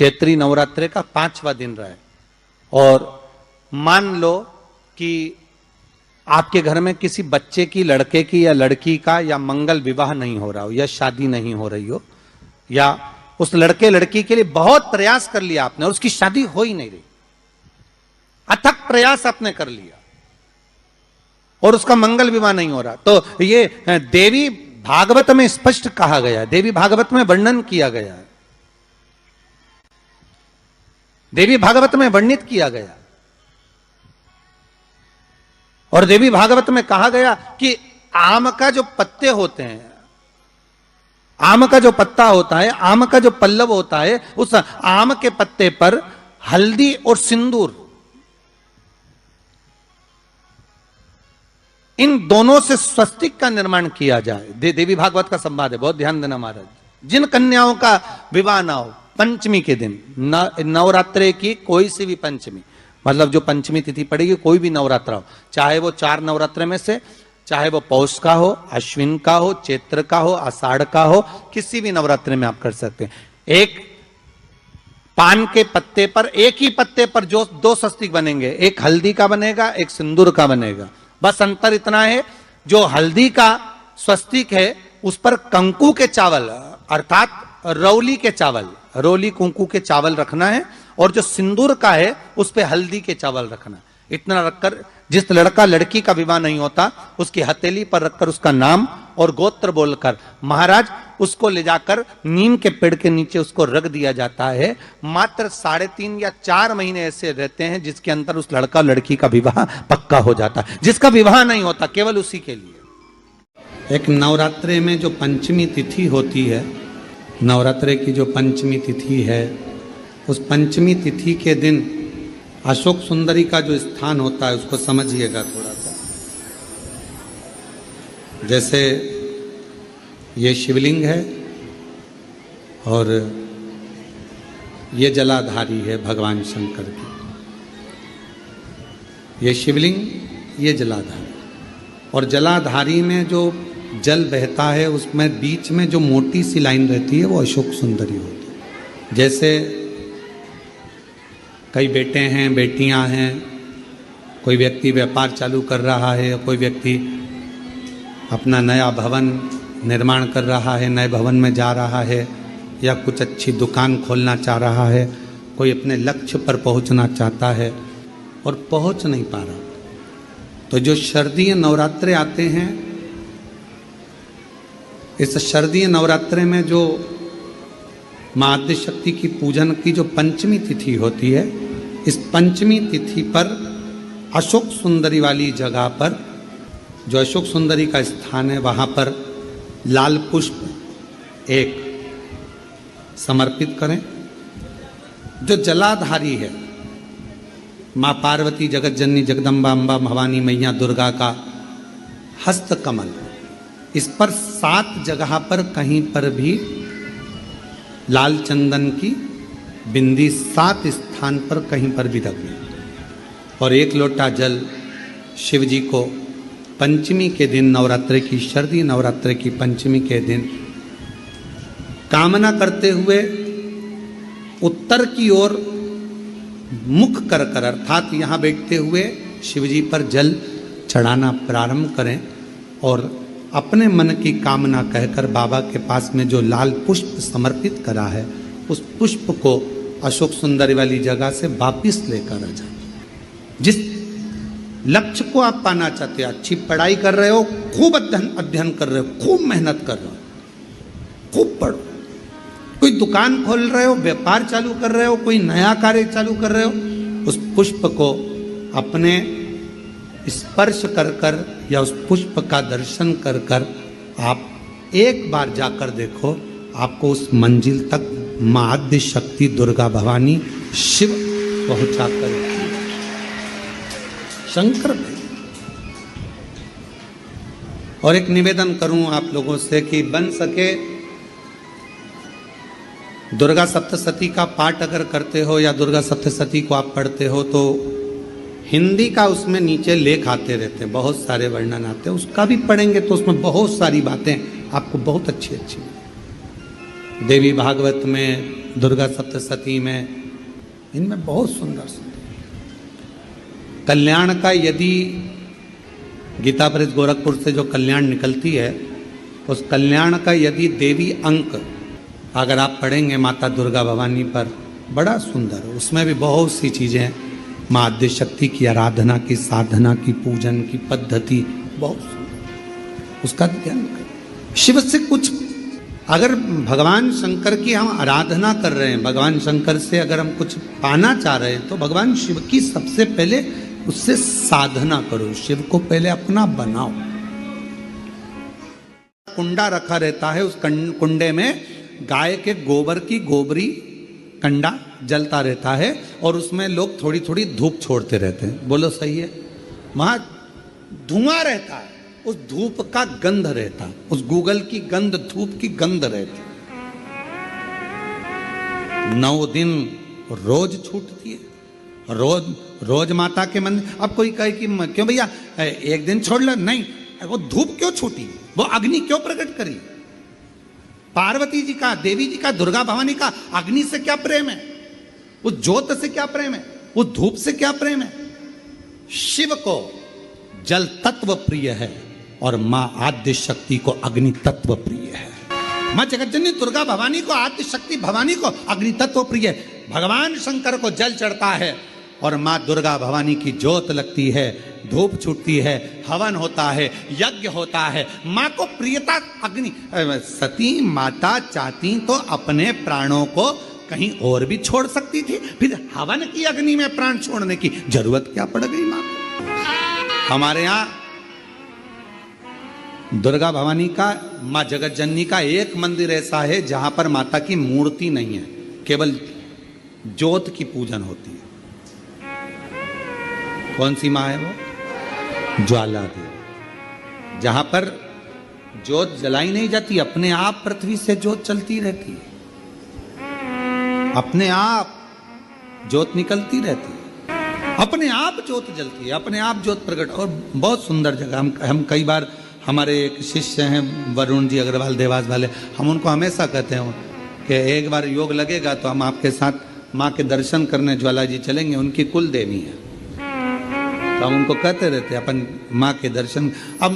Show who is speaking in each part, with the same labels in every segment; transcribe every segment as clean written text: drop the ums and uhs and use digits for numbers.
Speaker 1: चैत्री नवरात्रे का 5वां दिन रहा है, और मान लो कि आपके घर में किसी बच्चे की, लड़के की या लड़की का या मंगल विवाह नहीं हो रहा हो, या शादी नहीं हो रही हो, या उस लड़के लड़की के लिए बहुत प्रयास कर लिया आपने और उसकी शादी हो ही नहीं रही, अथक प्रयास आपने कर लिया और उसका मंगल विवाह नहीं हो रहा, तो ये देवी भागवत में स्पष्ट कहा गया, देवी भागवत में वर्णन किया गया है, देवी भागवत में वर्णित किया गया। और देवी भागवत में कहा गया कि आम का जो पत्ते होते हैं, आम का जो पत्ता होता है, आम का जो पल्लव होता है, उस आम के पत्ते पर हल्दी और सिंदूर, इन दोनों से स्वस्तिक का निर्माण किया जाए। देवी भागवत का संवाद है, बहुत ध्यान देना महाराज। जिन कन्याओं का विवाह ना हो पंचमी के दिन, नवरात्रे की कोई सी भी पंचमी, मतलब जो पंचमी तिथि पड़ेगी, कोई भी नवरात्रा हो, चाहे वो 4 नवरात्रे में से, चाहे वो पौष का हो, अश्विन का हो, चैत्र का हो, आषाढ़ का हो, किसी भी नवरात्रे में आप कर सकते हैं। एक पान के पत्ते पर, एक ही पत्ते पर जो 2 स्वस्तिक बनेंगे, एक हल्दी का बनेगा, एक सिंदूर का बनेगा। बस अंतर इतना है, जो हल्दी का स्वस्तिक है उस पर कंकु के चावल, अर्थात रौली के चावल, रौली कुंकू के चावल रखना है, और जो सिंदूर का है उस पे हल्दी के चावल रखना। इतना रखकर जिस लड़का लड़की का विवाह नहीं होता उसकी हथेली पर रखकर उसका नाम और गोत्र बोलकर महाराज उसको ले जाकर नीम के पेड़ के नीचे उसको रख दिया जाता है। मात्र 3.5 या 4 महीने ऐसे रहते हैं जिसके अंदर उस लड़का लड़की का विवाह पक्का हो जाता है। जिसका विवाह नहीं होता केवल उसी के लिए। एक नवरात्रे में जो पंचमी तिथि होती है, नवरात्रे की जो पंचमी तिथि है, उस पंचमी तिथि के दिन अशोक सुंदरी का जो स्थान होता है उसको समझिएगा थोड़ा सा। जैसे ये शिवलिंग है और ये जलाधारी है भगवान शंकर की, ये शिवलिंग, ये जलाधारी, और जलाधारी में जो जल बहता है उसमें बीच में जो मोटी सी लाइन रहती है वो अशोक सुंदरी होती है। जैसे कई बेटे हैं, बेटियां हैं, कोई व्यक्ति व्यापार चालू कर रहा है, कोई व्यक्ति अपना नया भवन निर्माण कर रहा है, नए भवन में जा रहा है, या कुछ अच्छी दुकान खोलना चाह रहा है, कोई अपने लक्ष्य पर पहुंचना चाहता है और पहुंच नहीं पा रहा, तो जो शारदीय नवरात्रे आते हैं, इस शारदीय नवरात्रे में जो मां आद्य शक्ति की पूजन की जो पंचमी तिथि होती है, इस पंचमी तिथि पर अशोक सुंदरी वाली जगह पर, जो अशोक सुंदरी का स्थान है, वहाँ पर लाल पुष्प एक समर्पित करें। जो जलाधारी है, माँ पार्वती, जगत जननी, जगदम्बा, अम्बा, भवानी मैया दुर्गा का हस्त कमल, इस पर 7 जगह पर कहीं पर भी लाल चंदन की बिंदी 7 स्थान पर कहीं पर भी रखनी, और 1 लोटा जल शिव जी को पंचमी के दिन, नवरात्रि की, शारदीय नवरात्रि की पंचमी के दिन कामना करते हुए उत्तर की ओर मुख कर कर, अर्थात यहाँ बैठते हुए शिव जी पर जल चढ़ाना प्रारंभ करें, और अपने मन की कामना कहकर बाबा के पास में जो लाल पुष्प समर्पित करा है उस पुष्प को अशोक सुंदरी वाली जगह से वापिस लेकर आ जाए। जिस लक्ष्य को आप पाना चाहते हो, अच्छी पढ़ाई कर रहे हो, खूब अध्ययन कर रहे हो, खूब मेहनत कर रहे हो, खूब पढ़ो, कोई दुकान खोल रहे हो, व्यापार चालू कर रहे हो, कोई नया कार्य चालू कर रहे हो, उस पुष्प को अपने स्पर्श कर कर या उस पुष्प का दर्शन कर कर आप एक बार जाकर देखो, आपको उस मंजिल तक मां आद्य शक्ति दुर्गा भवानी शिव पहुंचा कर शंकर भाई। और एक निवेदन करूं आप लोगों से कि बन सके दुर्गा सप्तशती का पाठ अगर करते हो या दुर्गा सप्तशती को आप पढ़ते हो तो हिंदी का उसमें नीचे लेख आते रहते हैं, बहुत सारे वर्णन आते हैं, उसका भी पढ़ेंगे तो उसमें बहुत सारी बातें आपको बहुत अच्छी अच्छी। देवी भागवत में दुर्गा सप्तशती में, इनमें बहुत सुंदर सुंदर कल्याण का, यदि गीता प्रेस गोरखपुर से जो कल्याण निकलती है, उस कल्याण का यदि देवी अंक अगर आप पढ़ेंगे माता दुर्गा भवानी पर, बड़ा सुंदर, उसमें भी बहुत सी चीज़ें, माँ आद्य शक्ति की आराधना की, साधना की, पूजन की पद्धति, बहुत सुंदर, उसका ध्यान करें। शिव से कुछ, अगर भगवान शंकर की हम आराधना कर रहे हैं, भगवान शंकर से अगर हम कुछ पाना चाह रहे हैं, तो भगवान शिव की सबसे पहले उससे साधना करो, शिव को पहले अपना बनाओ। कुंडा रखा रहता है, उस कुंडे में गाय के गोबर की गोबरी कंडा जलता रहता है, और उसमें लोग थोड़ी थोड़ी धूप छोड़ते रहते हैं। बोलो सही है? वहां धुआं रहता है, उस धूप का गंध रहता है, उस गूगल की गंध, धूप की गंध रहती। 9 दिन रोज छूटती है, रोज माता के मंदिर। अब कोई कहे कि क्यों भैया एक दिन छोड़ लो, नहीं, वो धूप क्यों छूटी, वो अग्नि क्यों प्रकट करी? पार्वती जी का, देवी जी का, दुर्गा भवानी का अग्नि से क्या प्रेम है, उस ज्योत से क्या प्रेम है, उस धूप से क्या प्रेम है? शिव को जल तत्व प्रिय है और मां आद्य शक्ति को अग्नि तत्व प्रिय है। मां जगतजननी दुर्गा भवानी को, आद्य शक्ति भवानी को अग्नि तत्व प्रिय है। भगवान शंकर को जल चढ़ता है और मां दुर्गा भवानी की ज्योत लगती है, धूप छूटती है, हवन होता है, यज्ञ होता है, मां को प्रियता अग्नि। सती माता चाहती तो अपने प्राणों को कहीं और भी छोड़ सकती थी, फिर हवन की अग्नि में प्राण छोड़ने की जरूरत क्या पड़ गई मां को? हमारे यहां दुर्गा भवानी का, मां जगत जननी का एक मंदिर ऐसा है जहां पर माता की मूर्ति नहीं है, केवल ज्योत की पूजन होती है। कौन सी मां है वो? ज्वाला देवी, जहां पर ज्योत जलाई नहीं जाती, अपने आप पृथ्वी से ज्योत चलती रहती है, अपने आप ज्योत निकलती रहती है, अपने आप ज्योत जलती है, अपने आप ज्योत प्रकट। और बहुत सुंदर जगह, हम कई बार, हमारे एक शिष्य हैं वरुण जी अग्रवाल देवास वाले, हम उनको हमेशा कहते हैं कि एक बार योग लगेगा तो हम आपके साथ माँ के दर्शन करने ज्वाला जी चलेंगे, उनकी कुल देवी है, तो हम उनको कहते रहते हैं अपन माँ के दर्शन। अब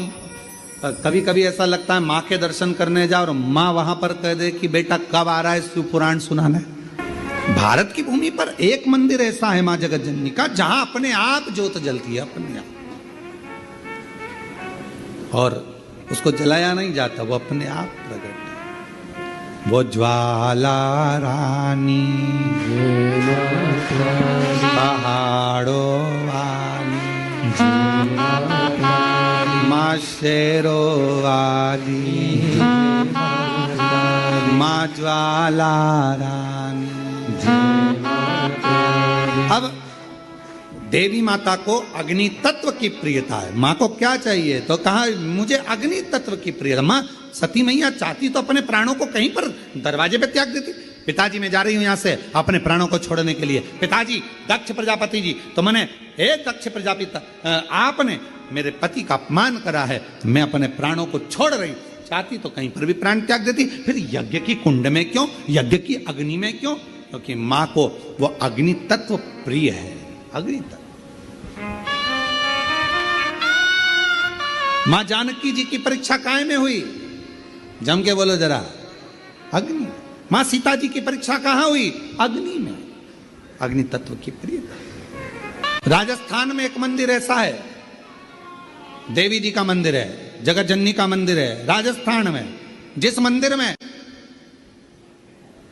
Speaker 1: कभी कभी ऐसा लगता है माँ के दर्शन करने जाओ और माँ वहां पर कह दे कि बेटा कब आ रहा है शिव पुराण सुनाने। भारत की भूमि पर एक मंदिर ऐसा है माँ जगत जननी का जहां अपने आप ज्योत जलती है, अपने आप, और उसको जलाया नहीं जाता, वो अपने आप प्रकट है। वो ज्वाला रानी पहाड़ों वाली, माँ शेरों वाली, माँ ज्वाला रानी। अब देवी माता को अग्नि तत्व की प्रियता है। माँ को क्या चाहिए? तो कहा मुझे अग्नि तत्व की प्रियता। माँ सती मैया चाहती तो अपने प्राणों को कहीं पर दरवाजे पे त्याग देती। पिताजी मैं जा रही हूं यहां से अपने प्राणों को छोड़ने के लिए। पिताजी, दक्ष प्रजापति जी, तो मैंने, हे दक्ष प्रजापति, आपने मेरे पति का अपमान करा है, मैं अपने प्राणों को छोड़ रही हूं। चाहती तो कहीं पर भी प्राण त्याग देती, फिर यज्ञ की कुंड में क्यों, यज्ञ की अग्नि में क्यों? क्योंकि माँ को वो अग्नि तत्व प्रिय है। अग्नि तत्व। मां जानकी जी की परीक्षा काय में हुई? जम के बोलो जरा। अग्नि। मां सीता जी की परीक्षा कहां हुई? अग्नि में। अग्नि तत्व की प्रियता। राजस्थान में एक मंदिर ऐसा है, देवी जी का मंदिर है, जगत जननी का मंदिर है राजस्थान में, जिस मंदिर में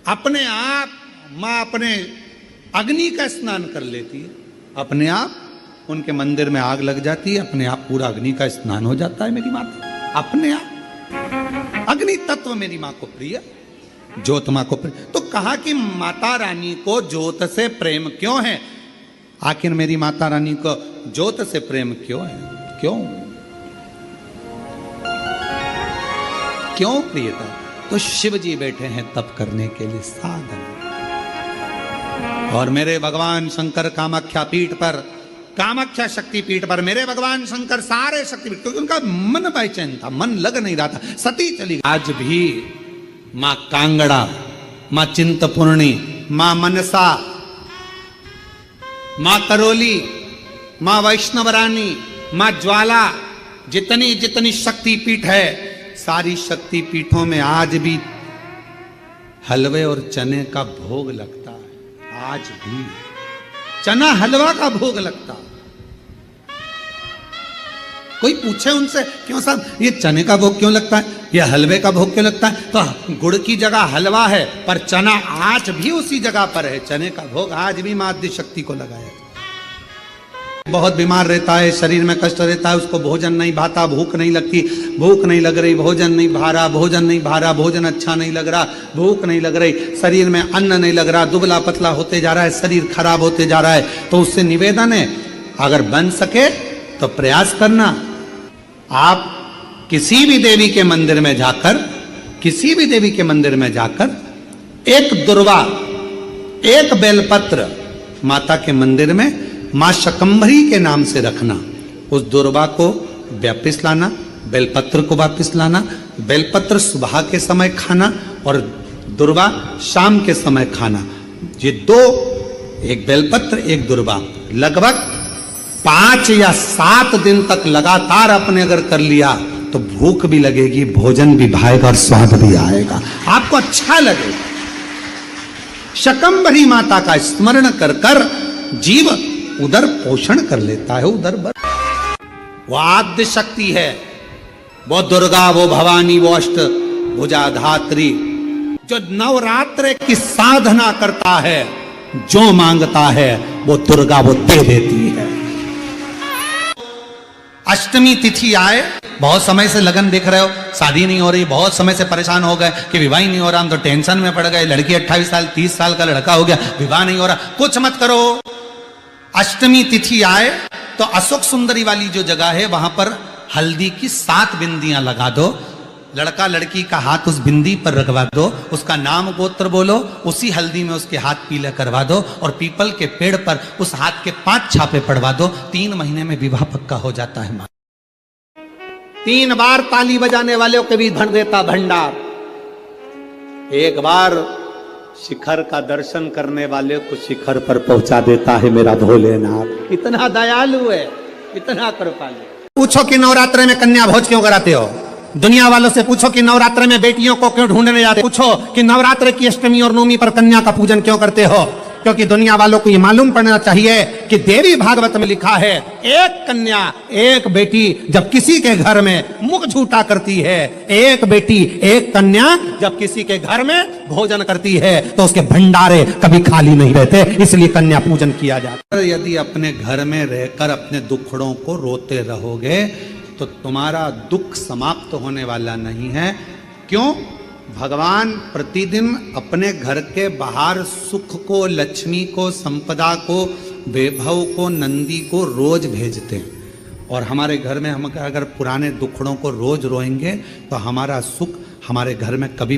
Speaker 1: अपने आप मां अपने अग्नि का स्नान कर लेती है, अपने आप उनके मंदिर में आग लग जाती है, अपने आप पूरा अग्नि का स्नान हो जाता है मेरी माता, अपने आप। अग्नि तत्व मेरी मां को प्रिय, ज्योत मां को प्रिय। तो कहा कि माता रानी को ज्योत से प्रेम क्यों है? आखिर मेरी माता रानी को ज्योत से प्रेम क्यों है? क्यों क्यों प्रियता? तो शिव जी बैठे हैं तप करने के लिए, साधन। और मेरे भगवान शंकर कामाख्या पीठ पर, कामाख्या शक्ति पीठ पर मेरे भगवान शंकर सारे शक्तिपीठ, क्योंकि उनका मन बेचैन था, मन लग नहीं रहा था, सती चली। आज भी मां कांगड़ा मां चिंतपूर्णी, मां मनसा, मां करोली, मां वैष्णवरानी, मां ज्वाला, जितनी जितनी शक्तिपीठ है, सारी शक्तिपीठों में आज भी हलवे और चने का भोग लगता है। आज भी चना हलवा का भोग लगता है। कोई पूछे उनसे, क्यों साहब ये चने का भोग क्यों लगता है, ये हलवे का भोग क्यों लगता है, तो गुड़ की जगह हलवा है, पर चना आज भी उसी जगह पर है। चने का भोग आज भी मां आदि शक्ति को लगाया। बहुत बीमार रहता है, शरीर में कष्ट रहता है, उसको भोजन नहीं भाता, भूख नहीं लगती, भूख नहीं लग रही, भोजन नहीं भा रहा, भोजन नहीं भा रहा, भोजन अच्छा नहीं लग रहा, भूख नहीं लग रही, शरीर में अन्न नहीं लग रहा, दुबला पतला होते जा रहा है, शरीर खराब होते जा रहा है, तो उससे निवेदन है, अगर बन सके तो प्रयास करना। आप किसी भी देवी के मंदिर में जाकर, किसी भी देवी के मंदिर में जाकर एक दुर्वा, एक बेलपत्र माता के मंदिर में मां शकंभरी के नाम से रखना। उस दुर्वा को वापिस लाना, बेलपत्र को वापिस लाना। बेलपत्र सुबह के समय खाना और दुर्वा शाम के समय खाना। ये दो, एक बेलपत्र एक दुर्वा, लगभग 5 या 7 दिन तक लगातार आपने अगर कर लिया तो भूख भी लगेगी, भोजन भी भाएगा और स्वाद भी आएगा, आपको अच्छा लगेगा। शकंभरी माता का स्मरण कर कर जीव उधर पोषण कर लेता है, उधर वो आद्य शक्ति है, वो दुर्गा, वो भवानी, वो अष्ट भुजा धात्री, जो नवरात्र की साधना करता है, जो मांगता है वो दुर्गा वो दे देती है। अष्टमी तिथि आए, बहुत समय से लगन देख रहे हो, शादी नहीं हो रही, बहुत समय से परेशान हो गए कि विवाह ही नहीं हो रहा, हम तो टेंशन में पड़ गए, लड़की 28 साल 30 साल का लड़का हो गया, विवाह नहीं हो रहा, कुछ मत करो। अष्टमी तिथि आए तो अशोक सुंदरी वाली जो जगह है वहां पर हल्दी की 7 बिंदियां लगा दो, लड़का लड़की का हाथ उस बिंदी पर रखवा दो, उसका नाम गोत्र बोलो, उसी हल्दी में उसके हाथ पीले करवा दो और पीपल के पेड़ पर उस हाथ के 5 छापे पड़वा दो। 3 महीने में विवाह पक्का हो जाता है। 3 बार ताली बजाने वालों के भी भर देता भंडार। एक बार शिखर का दर्शन करने वाले को शिखर पर पहुंचा देता है मेरा भोलेनाथ। इतना दयालु है, इतना कृपालु। पूछो कि नवरात्र में कन्या भोज क्यों कराते हो, दुनिया वालों से पूछो कि नवरात्र में बेटियों को क्यों ढूंढने जाते हो, पूछो कि नवरात्र की अष्टमी और नवमी पर कन्या का पूजन क्यों करते हो, क्योंकि दुनिया वालों को ये मालूम पड़ना चाहिए कि देवी भागवत में लिखा है, एक कन्या एक बेटी जब किसी के घर में मुख झूठा करती है, एक बेटी एक कन्या जब किसी के घर में भोजन करती है तो उसके भंडारे कभी खाली नहीं रहते, इसलिए कन्या पूजन किया जाता है। यदि अपने घर में रहकर अपने दुखड़ों को रोते रहोगे तो तुम्हारा दुख समाप्त होने वाला नहीं है। क्यों? भगवान प्रतिदिन अपने घर के बाहर सुख को, लक्ष्मी को, संपदा को, वैभव को, नंदी को रोज भेजते हैं। और हमारे घर में हम अगर पुराने दुखड़ों को रोज रोएंगे तो हमारा सुख हमारे घर में कभी